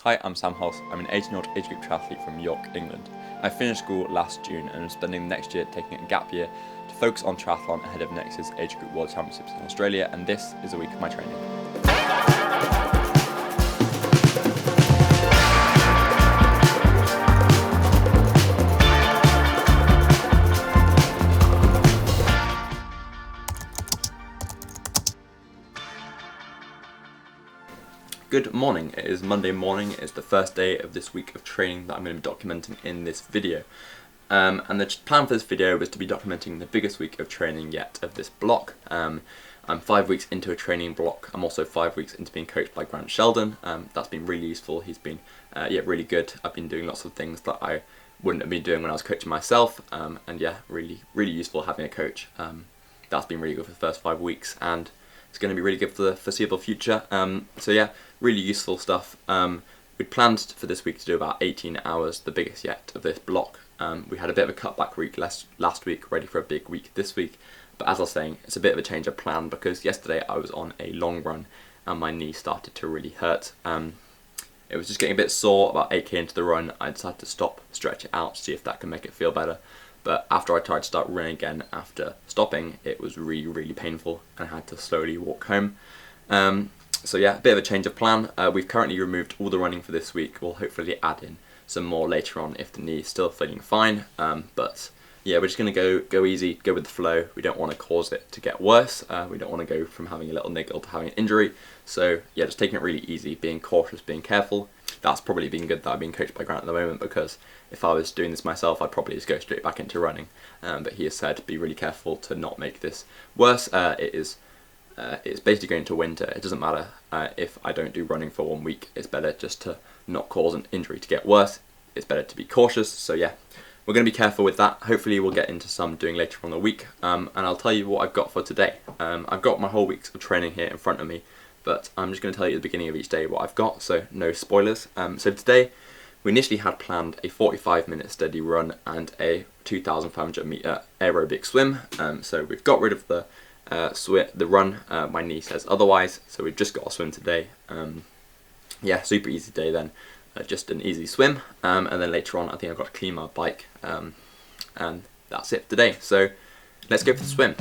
Hi, I'm Sam House. I'm an 18-year-old age-group triathlete from York, England. I finished school last June and am spending the next year taking a gap year to focus on triathlon ahead of next year's Age Group World Championships in Australia, and this is a week of my training. Good morning, it is Monday morning, it is the first day of this week of training that I'm going to be documenting in this video. And the plan for this video was to be documenting the biggest week of training yet of this block. I'm 5 weeks into a training block. I'm also 5 weeks into being coached by Grant Sheldon. That's been really useful. He's been really good. I've been doing lots of things that I wouldn't have been doing when I was coaching myself. And yeah, really useful having a coach. That's been really good for the first 5 weeks, and it's going to be really good for the foreseeable future. So yeah, really useful stuff. We'd planned for this week to do about 18 hours, the biggest yet of this block. We had a bit of a cutback week last week, ready for a big week this week. But as I was saying, it's a bit of a change of plan because yesterday I was on a long run and my knee started to really hurt. It was just getting a bit sore about 8k into the run. I decided to stop, stretch it out, see if that can make it feel better. But after I tried to start running again after stopping, it was really painful and I had to slowly walk home. So yeah, a bit of a change of plan. We've currently removed all the running for this week. We'll hopefully add in some more later on if the knee is still feeling fine. But yeah, we're just going to go easy, go with the flow. We don't want to cause it to get worse. We don't want to go from having a little niggle to having an injury. So yeah, just taking it really easy, being cautious, being careful. That's probably been good that I've been coached by Grant at the moment, because if I was doing this myself, I'd probably just go straight back into running. But he has said, be really careful to not make this worse. It's basically going into winter. It doesn't matter if I don't do running for 1 week. It's better just to not cause an injury to get worse. It's better to be cautious. So yeah, we're going to be careful with that. Hopefully we'll get into some doing later on the week. And I'll tell you what I've got for today. I've got my whole weeks of training here in front of me, but I'm just going to tell you at the beginning of each day what I've got, so no spoilers. So today we initially had planned a 45-minute steady run and a 2,500 meter aerobic swim. So we've got rid of the run. My knee says otherwise, so we've just got a swim today. Yeah, super easy day then. Just an easy swim, and then later on I think I've got to clean my bike, and that's it for today. So let's go for the swim.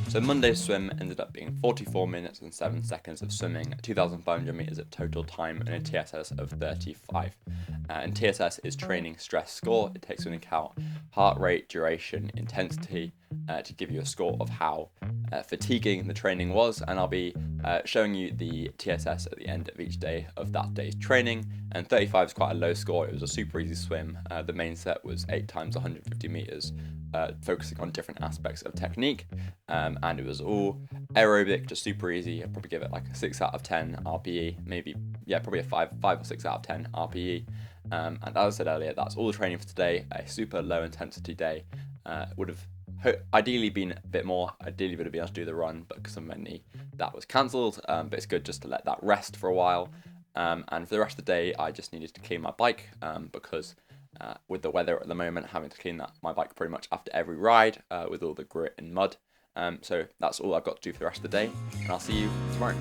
So Monday's swim ended up being 44 minutes and 7 seconds of swimming, 2,500 meters of total time, and a TSS of 35. And TSS is training stress score. It takes into account heart rate, duration, intensity, to give you a score of how fatiguing the training was. And I'll be showing you the TSS at the end of each day of that day's training. And 35 is quite a low score. It was a super easy swim. The main set was 8 times 150 meters. Focusing on different aspects of technique, and it was all aerobic, just super easy. I'd probably give it like a 6 out of 10 RPE, maybe, yeah, probably a 5 or 6 out of 10 RPE. And as I said earlier, that's all the training for today. A super low intensity day. Would have ideally been a bit more. Ideally would have been able to do the run, but because of my knee, that was cancelled. But it's good just to let that rest for a while. And for the rest of the day, I just needed to clean my bike, because with the weather at the moment, having to clean my bike pretty much after every ride, with all the grit and mud. So that's all I've got to do for the rest of the day, and I'll see you tomorrow.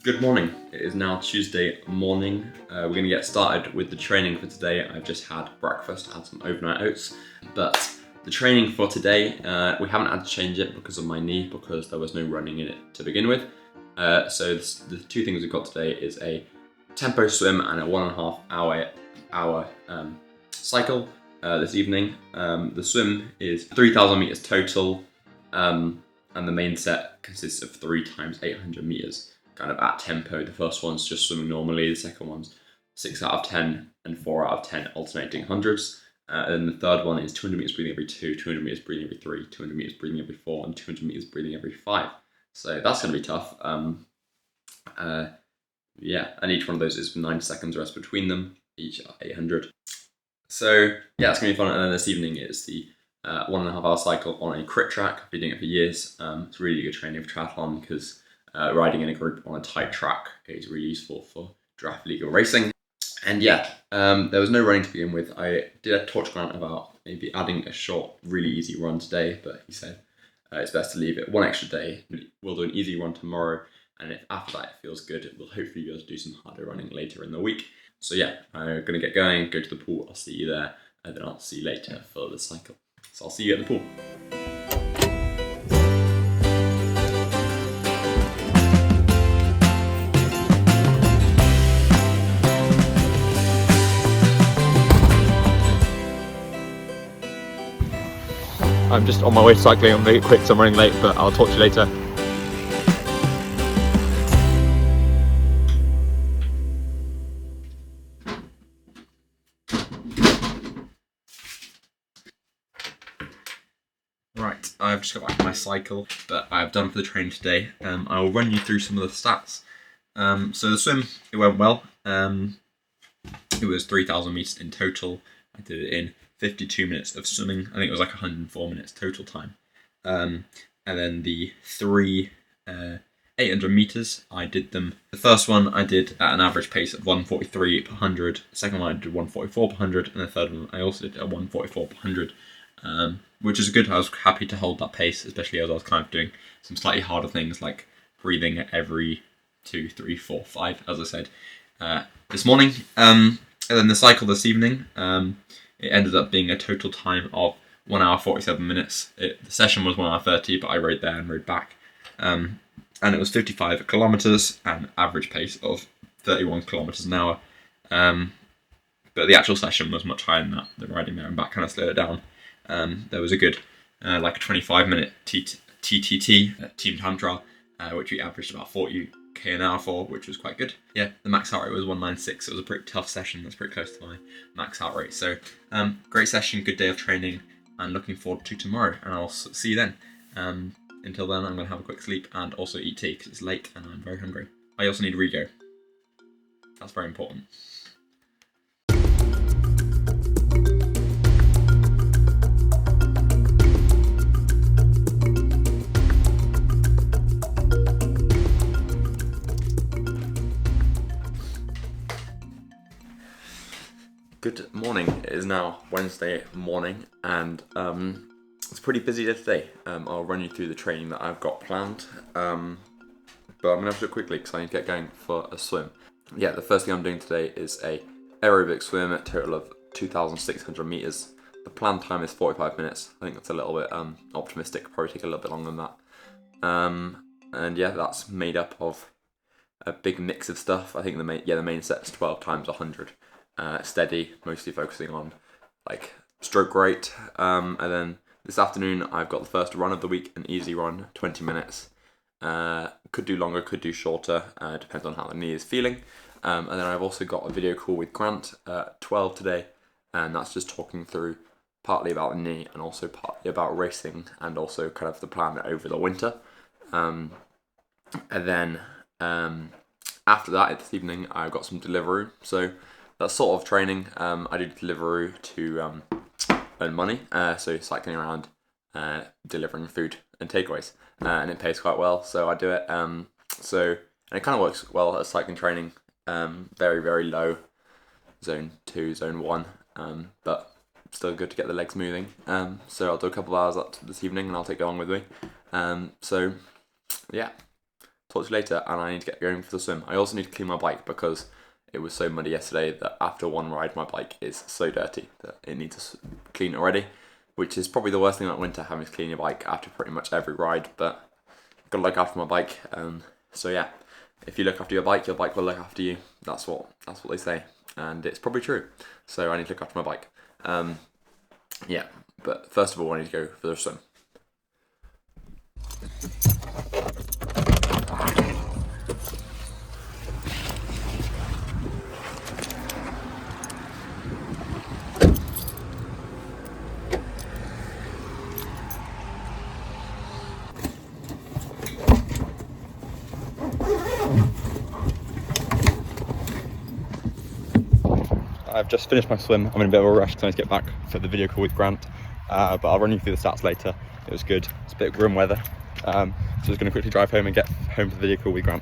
Good morning. It is now Tuesday morning. We're going to get started with the training for today. I've just had breakfast, had some overnight oats, but the training for today, we haven't had to change it because of my knee, because there was no running in it to begin with. So the two things we've got today is a tempo swim and a 1.5 hour cycle. this evening. The swim is 3,000 meters total, and the main set consists of 3 times 800 meters, kind of at tempo. The first one's just swimming normally, the second one's 6 out of 10 and 4 out of 10 alternating hundreds. And then the third one is 200 meters breathing every 2, 200 meters breathing every 3, 200 meters breathing every 4, and 200 meters breathing every 5. So that's going to be tough. Yeah, and each one of those is 9 seconds rest between them, each 800. So yeah, it's going to be fun. And then this evening is the 1.5 hour cycle on a crit track. I've been doing it for years. It's really good training for triathlon because riding in a group on a tight track is really useful for draft legal racing. And yeah, there was no running to begin with. I did talk to Grant about maybe adding a short, really easy run today, but he said it's best to leave it one extra day. We'll do an easy run tomorrow, and if after that it feels good, we'll hopefully be able to do some harder running later in the week. So yeah, I'm going to get going, go to the pool, I'll see you there, and then I'll see you later for the cycle. So I'll see you at the pool. I'm just on my way cycling, I'm going to get quick so I'm running late, but I'll talk to you later. Right, I've just got back to my cycle that I've done for the training today. I will run you through some of the stats. So the swim, it went well. It was 3,000 meters in total. I did it in 52 minutes of swimming. I think it was like 104 minutes total time. And then the 3 800 meters, I did them. The first one I did at an average pace of 143 per 100. The second one I did 144 per 100, and the third one I also did at 144 per 100. Which is good. I was happy to hold that pace, especially as I was kind of doing some slightly harder things like breathing every 2, 3, 4, 5, as I said this morning. And then the cycle this evening, it ended up being a total time of 1 hour 47 minutes. The session was 1 hour 30, but I rode there and rode back. And it was 55 kilometers and average pace of 31 kilometers an hour. But the actual session was much higher than that. The riding there and back kind of slowed it down. There was a good like a 25-minute TTT, team time trial, which we averaged about 40k an hour for, which was quite good. Yeah, the max heart rate was 196. It was a pretty tough session. That's pretty close to my max heart rate. So great session, good day of training, and looking forward to tomorrow. And I'll see you then. Until then, I'm going to have a quick sleep and also eat tea because it's late and I'm very hungry. I also need Rego. That's very important. Good morning. It is now Wednesday morning and it's a pretty busy day today. I'll run you through the training that I've got planned, but I'm going to have to do it quickly because I need to get going for a swim. Yeah, the first thing I'm doing today is a aerobic swim at a total of 2,600 meters. The planned time is 45 minutes. I think that's a little bit optimistic, probably take a little bit longer than that. And yeah, that's made up of a big mix of stuff. I think the main set's 12 times 100. Steady, mostly focusing on like stroke rate. And then this afternoon I've got the first run of the week, an easy run, 20 minutes. Could do longer, could do shorter, depends on how the knee is feeling. And then I've also got a video call with Grant at 12 today, and that's just talking through partly about the knee and also partly about racing and also kind of the plan over the winter. And then after that, this evening, I've got some Deliveroo. So that's sort of training. I do Deliveroo to earn money, so cycling around, delivering food and takeaways, and it pays quite well, so I do it. And it kind of works well as cycling training. Very, very low, zone 2, zone 1, but still good to get the legs moving. So I'll do a couple of hours up this evening and I'll take it along with me. So yeah, talk to you later, and I need to get going for the swim. I also need to clean my bike because it was so muddy yesterday that after one ride my bike is so dirty that it needs to clean already, which is probably the worst thing about winter, having to clean your bike after pretty much every ride, but I've got to look after my bike. So yeah, if you look after your bike will look after you. That's what they say, and it's probably true. So I need to look after my bike. Yeah, but first of all, I need to go for the swim. I've just finished my swim. I'm in a bit of a rush because I need to get back for the video call with Grant, but I'll run you through the stats later. It was good. It's a bit grim weather, so I was going to quickly drive home and get home for the video call with Grant.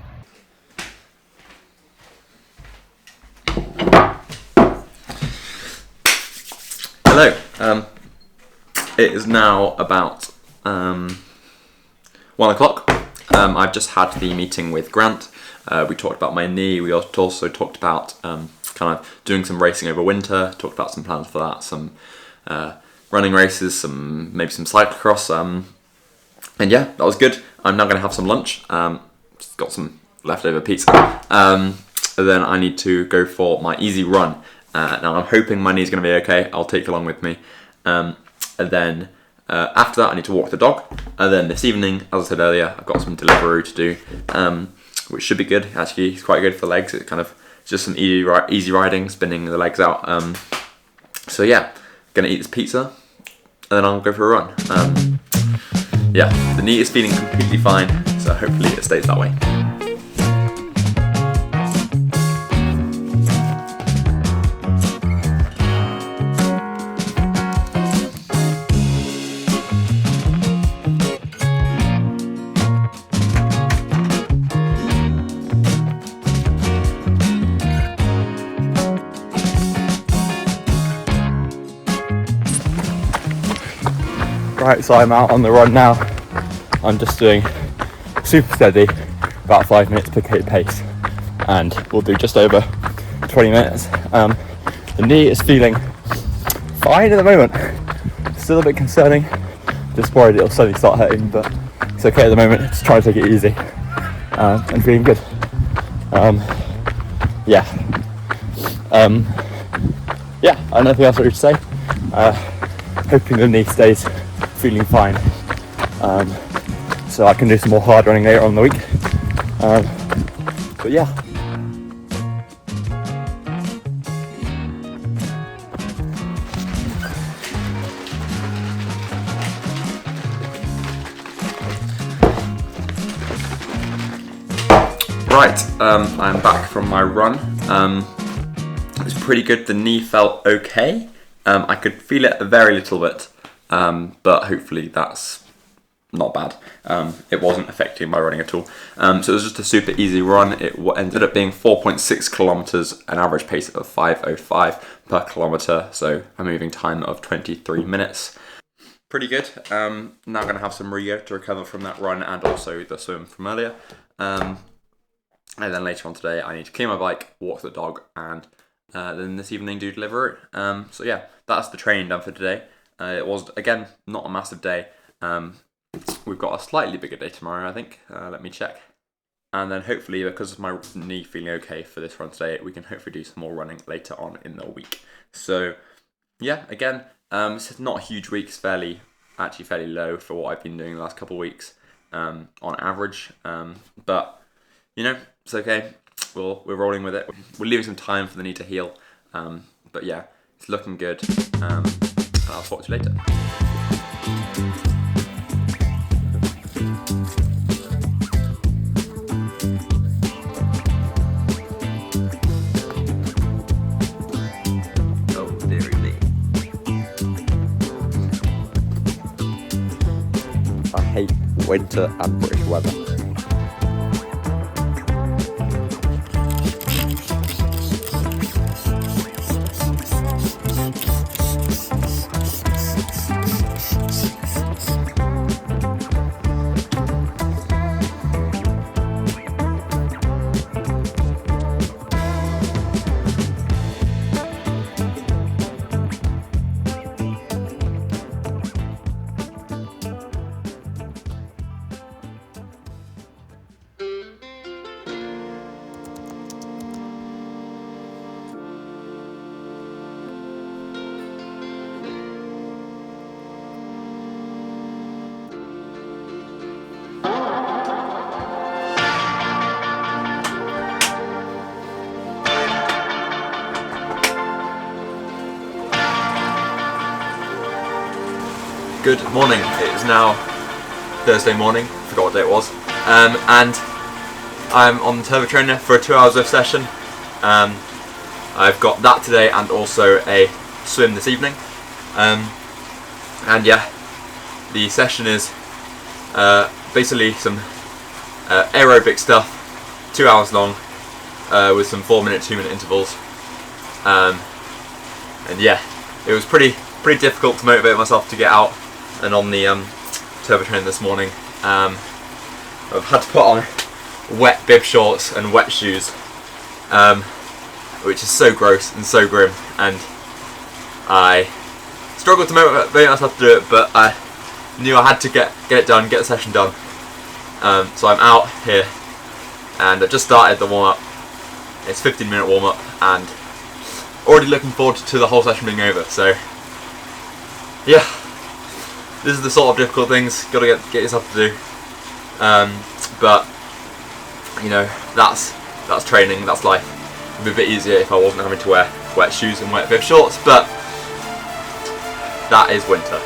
Hello. It is now about 1 o'clock. I've just had the meeting with Grant. We talked about my knee. We also talked about kind of doing some racing over winter. Talked about some plans for that, some running races, maybe some cyclocross. And yeah, that was good. I'm now going to have some lunch. Just got some leftover pizza. And then I need to go for my easy run. Now I'm hoping my knee's going to be okay. I'll take you along with me. And then after that I need to walk the dog. And then this evening, as I said earlier, I've got some delivery to do, which should be good. Actually, it's quite good for legs. It's just some easy riding, spinning the legs out. So yeah, gonna eat this pizza and then I'll go for a run. Yeah, the knee is feeling completely fine, so hopefully it stays that way. Right, so I'm out on the run now. I'm just doing super steady, about 5 minutes per k pace, and we'll do just over 20 minutes. The knee is feeling fine at the moment. Still a bit concerning. Just worried it'll suddenly start hurting, but it's okay at the moment. Just trying to take it easy and feeling good. Yeah, I don't know if else I should say. Hoping the knee stays feeling fine, so I can do some more hard running later on in the week. But yeah. Right, I'm back from my run. It was pretty good. The knee felt okay. I could feel it a very little bit. But hopefully that's not bad. It wasn't affecting my running at all. So it was just a super easy run. It ended up being 4.6 kilometers, an average pace of 5:05 per kilometer. So a moving time of 23 minutes. Pretty good. Now I'm going to have some Rio to recover from that run and also the swim from earlier. And then later on today, I need to clean my bike, walk the dog, and then this evening do delivery. So yeah, that's the training done for today. It was, again, not a massive day. We've got a slightly bigger day tomorrow, I think. Let me check. And then hopefully, because of my knee feeling okay for this run today, we can hopefully do some more running later on in the week. So, yeah, again, it's not a huge week. It's actually fairly low for what I've been doing the last couple of weeks on average. But, you know, it's okay. We're rolling with it. We're leaving some time for the knee to heal. But yeah, it's looking good. I'll talk to you later. Oh, dearie me. I hate winter and British weather. Good morning. It is now Thursday morning, forgot what day it was, and I'm on the turbo trainer for a 2 hours of session. I've got that today and also a swim this evening, and yeah, the session is basically some aerobic stuff, 2 hours long, with some 4-minute, 2-minute intervals, and yeah, it was pretty difficult to motivate myself to get out and on the turbo train this morning. I've had to put on wet bib shorts and wet shoes, which is so gross and so grim, and I struggled to motivate myself to do it, but I knew I had to get it done, get the session done. So I'm out here, and I just started the warm-up. It's a 15-minute warm-up, and already looking forward to the whole session being over. So yeah, this is the sort of difficult things got to get yourself to do, but you know, that's training, that's life. It'd be a bit easier if I wasn't having to wear wet shoes and wet bib shorts, but that is winter.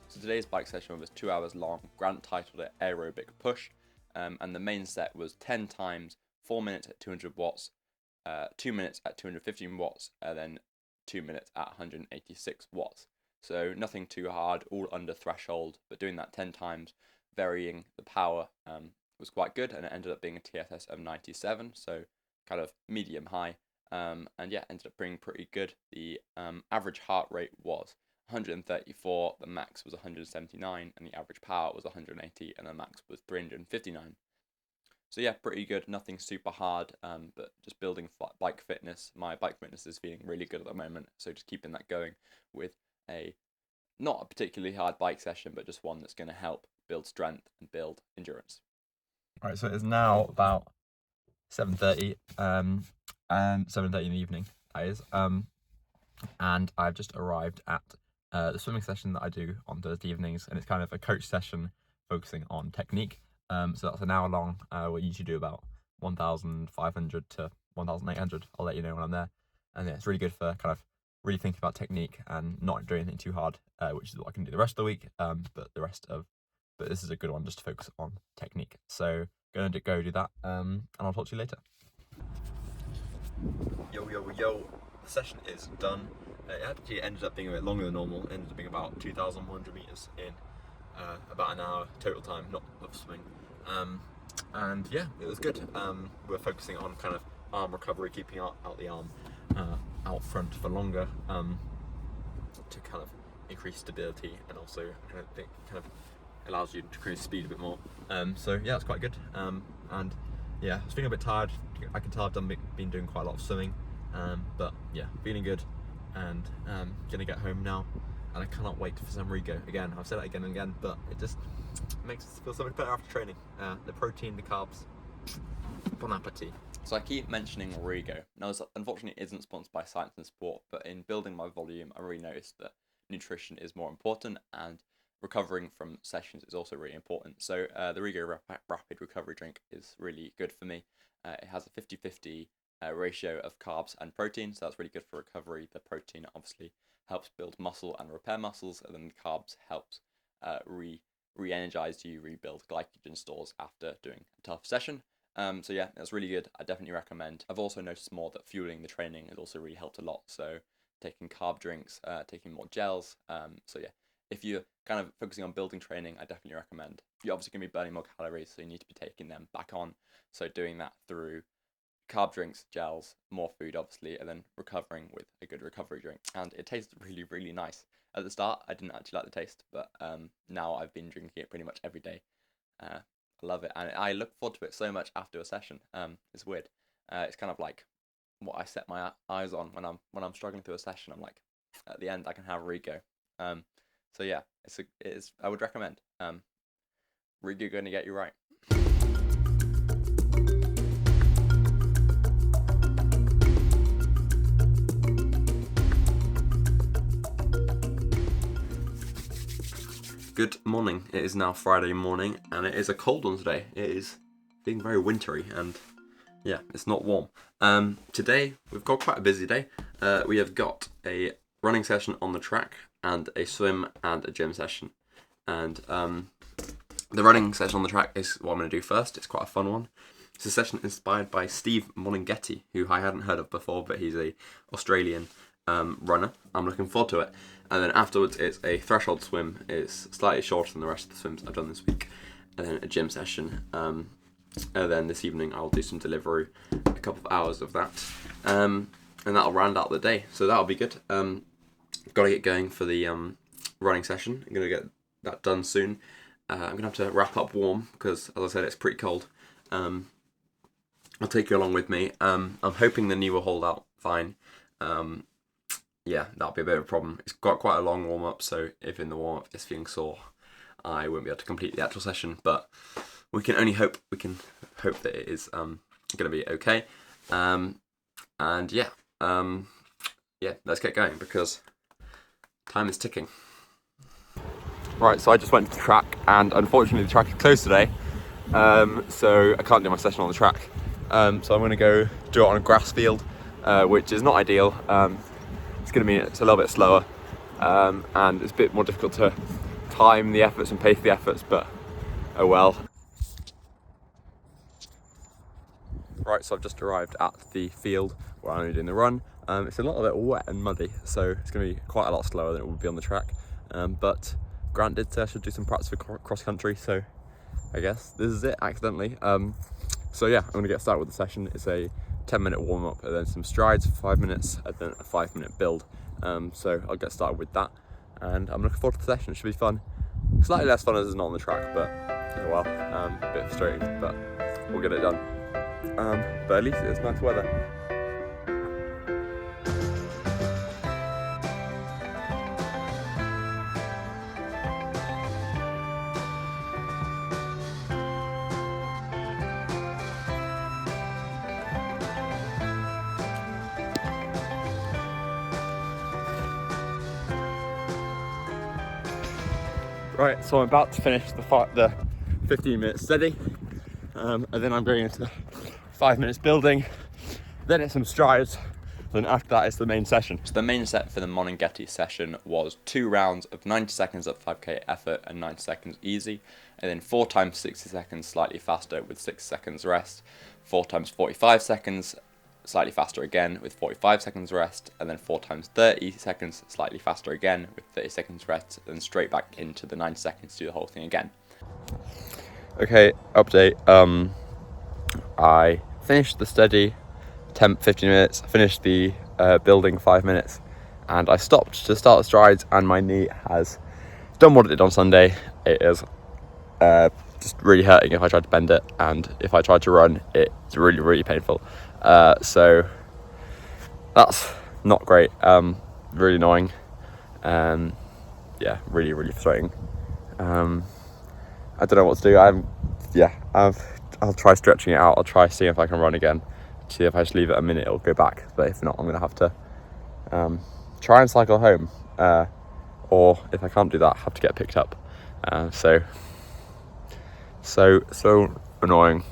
So today's bike session was 2 hours long. Grant titled it Aerobic Push, and the main set was 10 times 4 minutes at 200 watts, 2 minutes at 215 watts, and then 2 minutes at 186 watts. So nothing too hard, all under threshold, but doing that 10 times, varying the power, was quite good, and it ended up being a TSS of 97, so kind of medium high, and yeah, ended up being pretty good. The average heart rate was 134, the max was 179, and the average power was 180, and the max was 359. So yeah, pretty good, nothing super hard, but just building bike fitness. My bike fitness is feeling really good at the moment, so just keeping that going with not a particularly hard bike session, but just one that's going to help build strength and build endurance. Right, so it's now about 7:30, and 7:30 in the evening, that is, and I've just arrived at the swimming session that I do on Thursday evenings, and it's kind of a coach session focusing on technique. So that's an hour long. We usually do about 1,500 to 1,800. I'll let you know when I'm there. And yeah, it's really good for kind of really thinking about technique and not doing anything too hard, which is what I can do the rest of the week. But this is a good one just to focus on technique. So going to go do that, and I'll talk to you later. Yo. The session is done. It actually ended up being a bit longer than normal. It ended up being about 2,100 meters in about an hour total time, not of swimming. And yeah, it was good. We're focusing on kind of arm recovery, keeping out the arm out front for longer, to kind of increase stability, and also kind of allows you to increase speed a bit more. So yeah, it's quite good. And yeah, I was feeling a bit tired. I can tell I've been doing quite a lot of swimming, but yeah, feeling good, and gonna get home now, and I cannot wait for some Rego. Again, I've said it again and again, but it just makes us feel so much better after training. The protein, the carbs, bon appetit. So I keep mentioning Rego. Now, this unfortunately isn't sponsored by Science and Sport, but in building my volume, I really noticed that nutrition is more important, and recovering from sessions is also really important. So the Rego Rapid Recovery Drink is really good for me. It has a 50-50 ratio of carbs and protein, so that's really good for recovery. The protein obviously helps build muscle and repair muscles, and then the carbs helps re-energize you, rebuild glycogen stores after doing a tough session. So yeah, that's really good. I definitely recommend. I've also noticed more that fueling the training has also really helped a lot. So taking carb drinks, taking more gels. So yeah, if you're kind of focusing on building training, I definitely recommend. You're obviously going to be burning more calories, so you need to be taking them back on. So doing that through carb drinks, gels, more food obviously, and then recovering with a good recovery drink. And it tastes really, really nice. At the start, I didn't actually like the taste, but now I've been drinking it pretty much every day. I love it, and I look forward to it so much after a session. It's weird. It's kind of like what I set my eyes on when I'm struggling through a session. I'm like, at the end, I can have Rego. So yeah, it's I would recommend. Really going to get you right. Good morning. It is now Friday morning, and it is a cold one today. It is being very wintry, and yeah, it's not warm. Today we've got quite a busy day. We have got a running session on the track, and a swim and a gym session. And the running session on the track is what I'm going to do first. It's quite a fun one. It's a session inspired by Steve Moninghetti, who I hadn't heard of before, but he's a Australian runner. I'm looking forward to it. And then afterwards, it's a threshold swim. It's slightly shorter than the rest of the swims I've done this week. And then a gym session. And then this evening, I'll do some delivery, a couple of hours of that. And that'll round out the day. So that'll be good. I've got to get going for the running session. I'm going to get that done soon. I'm going to have to wrap up warm because, as I said, it's pretty cold. I'll take you along with me. I'm hoping the knee will hold out fine. Yeah, that'll be a bit of a problem. It's got quite a long warm-up, so if in the warm-up it's feeling sore, I won't be able to complete the actual session, but we can only hope. We can hope that it is going to be okay. And yeah, let's get going because time is ticking. Right, so I just went to the track, and unfortunately the track is closed today, so I can't do my session on the track. So I'm going to go do it on a grass field, which is not ideal. It's going to mean it's a little bit slower, and it's a bit more difficult to time the efforts and pace the efforts, but oh well. Right, so I've just arrived at the field where I'm doing the run. It's a little bit wet and muddy, so it's going to be quite a lot slower than it would be on the track. But Grant did say I should do some practice for cross country, so I guess this is it accidentally. So yeah, I'm going to get started with the session. It's a 10-minute warm-up and then some strides for 5 minutes and then a 5-minute build. So I'll get started with that, and I'm looking forward to the session. It should be fun. Slightly less fun as it's not on the track, but oh well, a bit frustrating, but we'll get it done. But at least it's nice weather. Right, so I'm about to finish the 15-minute steady, and then I'm going into 5 minutes building, then it's some strides, then after that it's the main session. So the main set for the Moninghetti session was 2 rounds of 90 seconds at 5k effort and 90 seconds easy, and then 4 times 60 seconds slightly faster with 6 seconds rest, 4 times 45 seconds slightly faster again with 45 seconds rest, and then 4 times 30 seconds slightly faster again with 30 seconds rest, then straight back into the 90 seconds to do the whole thing again. Okay, update. I finished the steady 15 minutes, I finished the building 5 minutes, and I stopped to start the strides, and my knee has done what it did on Sunday. It is just really hurting if I tried to bend it, and if I tried to run, it's really, really painful. So that's not great. Really annoying. Yeah, really, really frustrating. I don't know what to do. I'll try stretching it out. I'll try seeing if I can run again. See if I just leave it a minute, it'll go back. But if not, I'm gonna have to try and cycle home. Or if I can't do that, have to get picked up. So annoying.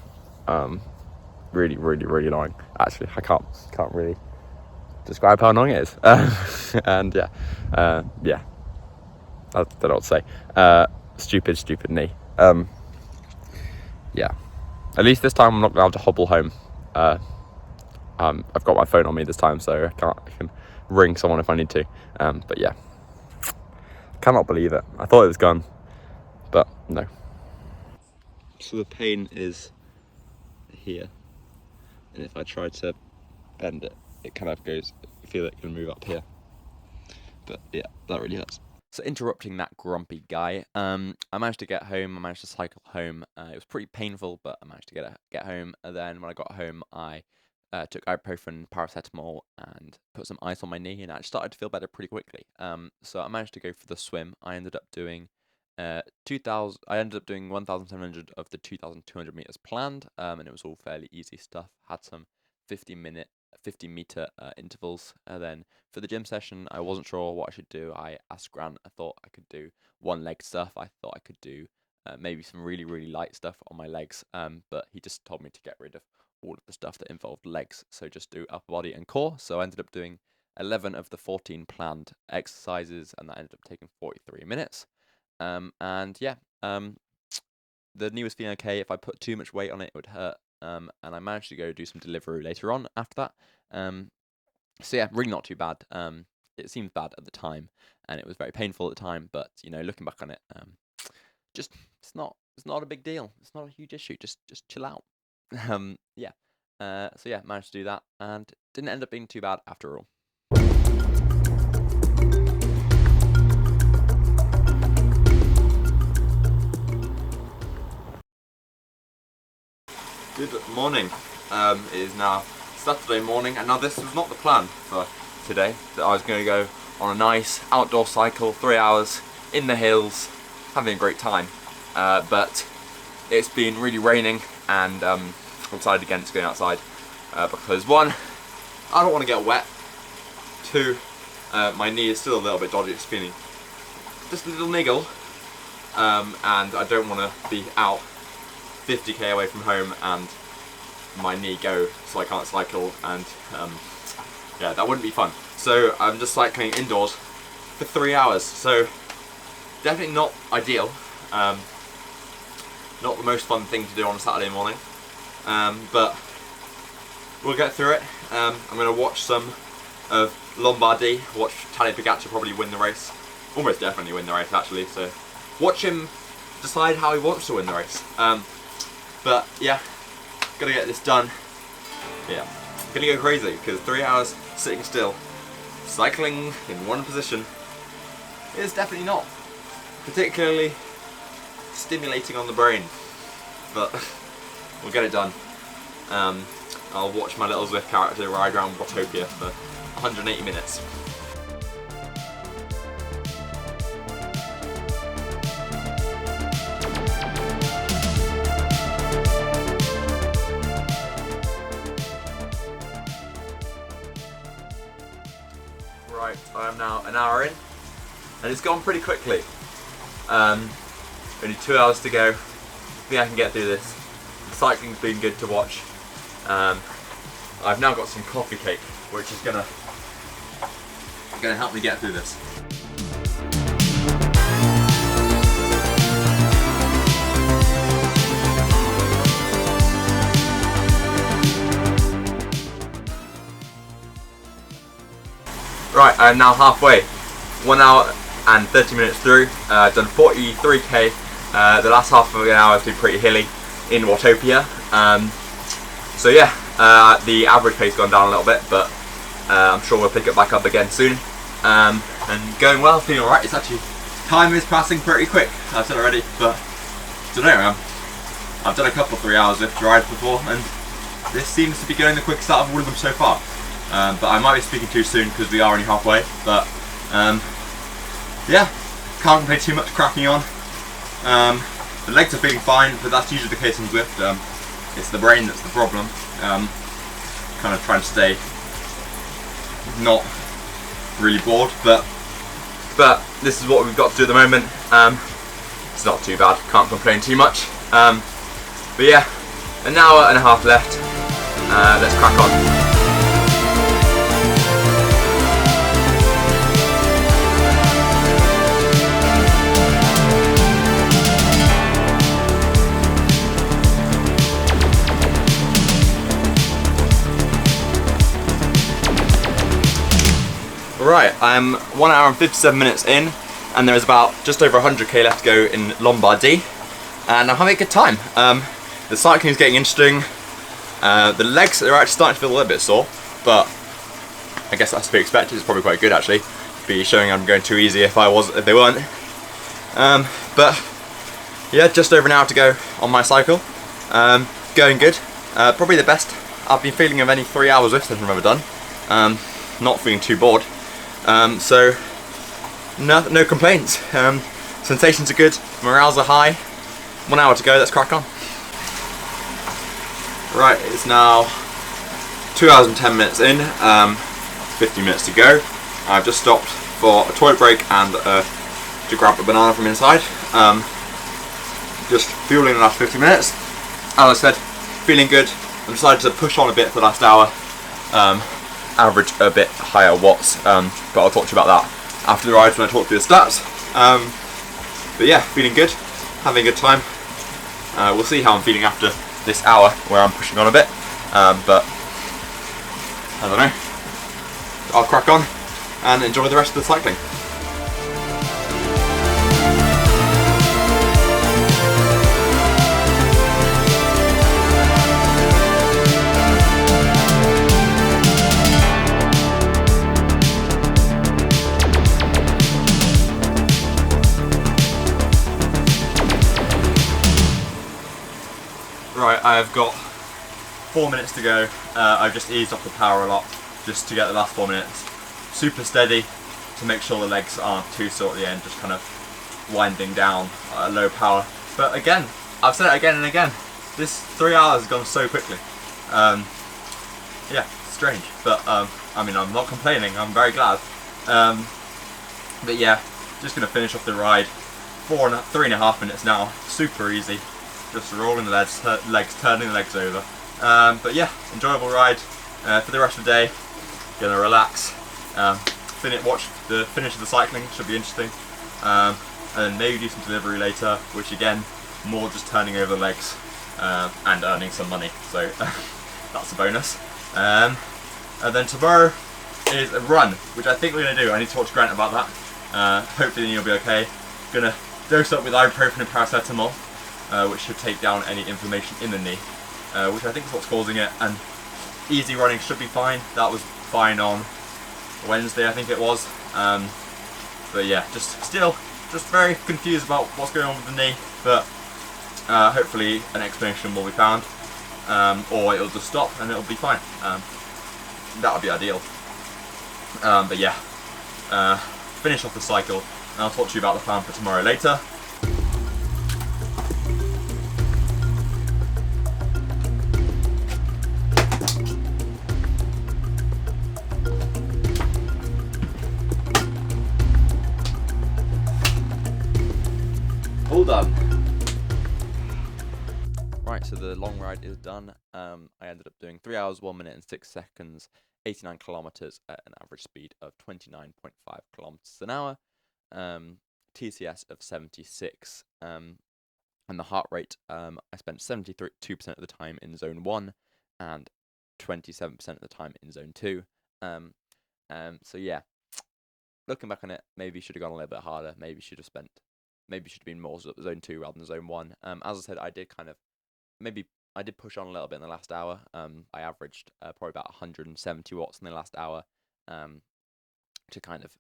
Really, really, really annoying. Actually, I can't really describe how annoying it is. And yeah, I don't know what to say. Stupid knee. Yeah. At least this time I'm not gonna have to hobble home. I've got my phone on me this time, so I can ring someone if I need to. But yeah, cannot believe it. I thought it was gone, but no. So the pain is here, and if I try to bend it, it kind of goes. I feel it can move up here, but yeah, that really hurts. So interrupting that grumpy guy, I managed to get home. I managed to cycle home. It was pretty painful, but I managed to get home. And then when I got home, I took ibuprofen, paracetamol, and put some ice on my knee, and I started to feel better pretty quickly. So I managed to go for the swim. I ended up doing 2000. I ended up doing 1,700 of the 2,200 meters planned, and it was all fairly easy stuff. Had some 50-meter intervals. And then for the gym session, I wasn't sure what I should do. I asked Grant. I thought I could do one leg stuff. I thought I could do maybe some really light stuff on my legs. But he just told me to get rid of all of the stuff that involved legs. So just do upper body and core. So I ended up doing 11 of the 14 planned exercises, and that ended up taking 43 minutes. And yeah, the knee was feeling okay. If I put too much weight on it, it would hurt. And I managed to go do some delivery later on after that. So yeah, really not too bad. It seemed bad at the time, and it was very painful at the time. But looking back on it, just it's not a big deal. It's not a huge issue. Just chill out. Yeah. So yeah, managed to do that, and didn't end up being too bad after all. Good morning. It is now Saturday morning, and now this was not the plan for today. That I was going to go on a nice outdoor cycle, 3 hours in the hills, having a great time. But it's been really raining, and I'm decided against going outside because one, I don't want to get wet. Two, my knee is still a little bit dodgy. It's feeling just a little niggle, and I don't want to be out 50k away from home and my knee go so I can't cycle, and yeah, that wouldn't be fun. So I'm just cycling indoors for 3 hours, so definitely not ideal, not the most fun thing to do on a Saturday morning, but we'll get through it. I'm going to watch some of Lombardy, watch Tadej Pogačar probably win the race, almost definitely win the race actually, so watch him decide how he wants to win the race. But yeah, gotta get this done. Yeah, gonna go crazy because 3 hours sitting still, cycling in one position is definitely not particularly stimulating on the brain. But we'll get it done. I'll watch my little Zwift character ride around Watopia for 180 minutes. Right, I am now an hour in, and it's gone pretty quickly. Only 2 hours to go. I think I can get through this. The cycling's been good to watch. I've now got some coffee cake, which is gonna help me get through this. Right, I am now halfway. 1 hour and 30 minutes through. I've done 43k. The last half of an hour has been pretty hilly in Watopia. So yeah, the average pace has gone down a little bit, but I'm sure we'll pick it back up again soon. And going well, feeling alright. It's actually, time is passing pretty quick, I've said already, but I don't know, I've done a couple of 3 hours Zwift rides before, and this seems to be going the quickest out of all of them so far. But I might be speaking too soon because we are only halfway, but yeah, can't complain too much cracking on. The legs are feeling fine, but that's usually the case in Zwift. It's the brain that's the problem. Kind of trying to stay not really bored, but this is what we've got to do at the moment. It's not too bad, can't complain too much. But yeah, an hour and a half left. Let's crack on. Right, I'm 1 hour and 57 minutes in, and there's about just over 100k left to go in Lombardy, and I'm having a good time. The cycling is getting interesting. The legs are actually starting to feel a little bit sore, but I guess that's to be expected. It's probably quite good actually. Be showing I'm going too easy if they weren't. But yeah, just over an hour to go on my cycle. Going good. Probably the best I've been feeling of any 3 hours Zwift I've ever done. Not feeling too bored. So no complaints. sensations are good, morales are high. 1 hour to go, let's crack on. Right, it's now 2 hours and 10 minutes in, 50 minutes to go. I've just stopped for a toilet break and to grab a banana from inside. Just fueling the last 50 minutes. As I said, feeling good. I decided to push on a bit for the last hour, average a bit higher watts, but I'll talk to you about that after the ride when I talk through the stats. But yeah, feeling good, having a good time. We'll see how I'm feeling after this hour where I'm pushing on a bit, but I don't know. I'll crack on and enjoy the rest of the cycling. Right, I've got 4 minutes to go. I've just eased off the power a lot just to get the last 4 minutes. Super steady to make sure the legs aren't too sore at the end, just kind of winding down at low power. But again, I've said it again and again, this 3 hours has gone so quickly. Yeah, strange, but I mean, I'm not complaining, I'm very glad. But yeah, just going to finish off the ride. 3.5 minutes now, super easy. Just rolling the legs, turning the legs over. But yeah, enjoyable ride for the rest of the day. Gonna relax, watch the finish of the cycling, should be interesting. And then maybe do some delivery later, which again, more just turning over the legs and earning some money. So that's a bonus. And then tomorrow is a run, which I think we're gonna do. I need to talk to Grant about that. Hopefully you'll be okay. Gonna dose up with ibuprofen and paracetamol. Which should take down any inflammation in the knee, which I think is what's causing it, and easy running should be fine. That was fine on Wednesday, I think it was, but yeah, just very confused about what's going on with the knee, but hopefully an explanation will be found, or it'll just stop and it'll be fine. That would be ideal. But yeah, finish off the cycle, and I'll talk to you about the plan for tomorrow later. All done. Right, so the long ride is done. I ended up doing 3 hours, 1 minute and 6 seconds, 89 kilometers at an average speed of 29.5 kilometers an hour, TCS of 76, and the heart rate, I spent 72% of the time in zone 1 and 27% of the time in zone 2. So yeah, looking back on it, maybe should have gone a little bit harder, maybe should have been more zone 2 rather than zone 1. As I said, I did push on a little bit in the last hour. I averaged probably about 170 watts in the last hour, to kind of,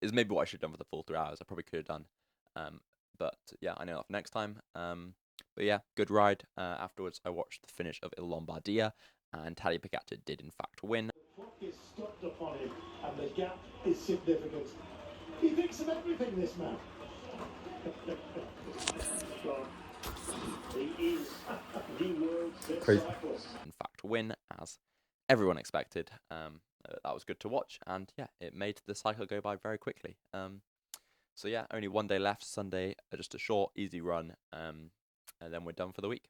is maybe what I should have done for the full 3 hours. I probably could have done, but yeah, I know that for next time. But yeah, good ride. Afterwards, I watched the finish of Il Lombardia, and Tadej Pogačar did in fact win. Is stopped upon him, and the gap is significant. He thinks of everything, this man. He is the world's best cyclist. In fact, win, as everyone expected. That was good to watch, and yeah, it made the cycle go by very quickly. So yeah, only 1 day left. Sunday, just a short, easy run, and then we're done for the week.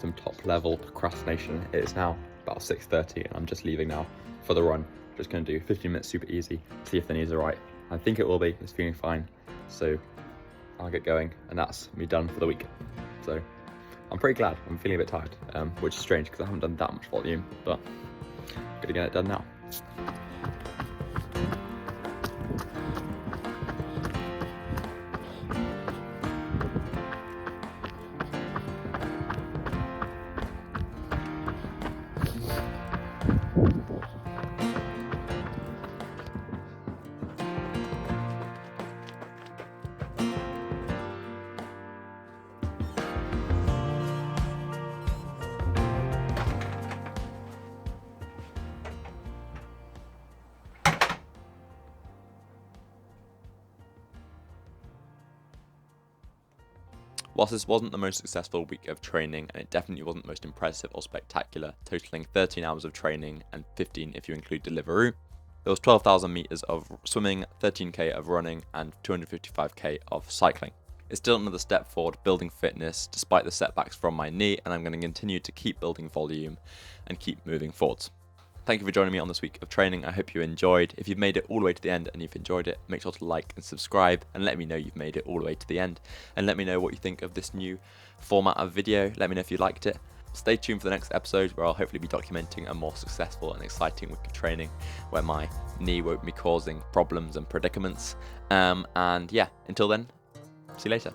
Some top level procrastination. It is now about 6:30 and I'm just leaving now for the run. Just going to do 15 minutes super easy, see if the knees are right. I think it will be, it's feeling fine, so I'll get going, and that's me done for the week. So I'm pretty glad. I'm feeling a bit tired, which is strange because I haven't done that much volume, but I'm gonna get it done now. Whilst this wasn't the most successful week of training, and it definitely wasn't the most impressive or spectacular, totaling 13 hours of training and 15 if you include Deliveroo, there was 12,000 meters of swimming, 13k of running, and 255k of cycling. It's still another step forward building fitness despite the setbacks from my knee, and I'm going to continue to keep building volume and keep moving forwards. Thank you for joining me on this week of training. I hope you enjoyed. If you've made it all the way to the end and you've enjoyed it, make sure to like and subscribe and let me know you've made it all the way to the end. And let me know what you think of this new format of video. Let me know if you liked it. Stay tuned for the next episode where I'll hopefully be documenting a more successful and exciting week of training where my knee won't be causing problems and predicaments. And yeah, until then, see you later.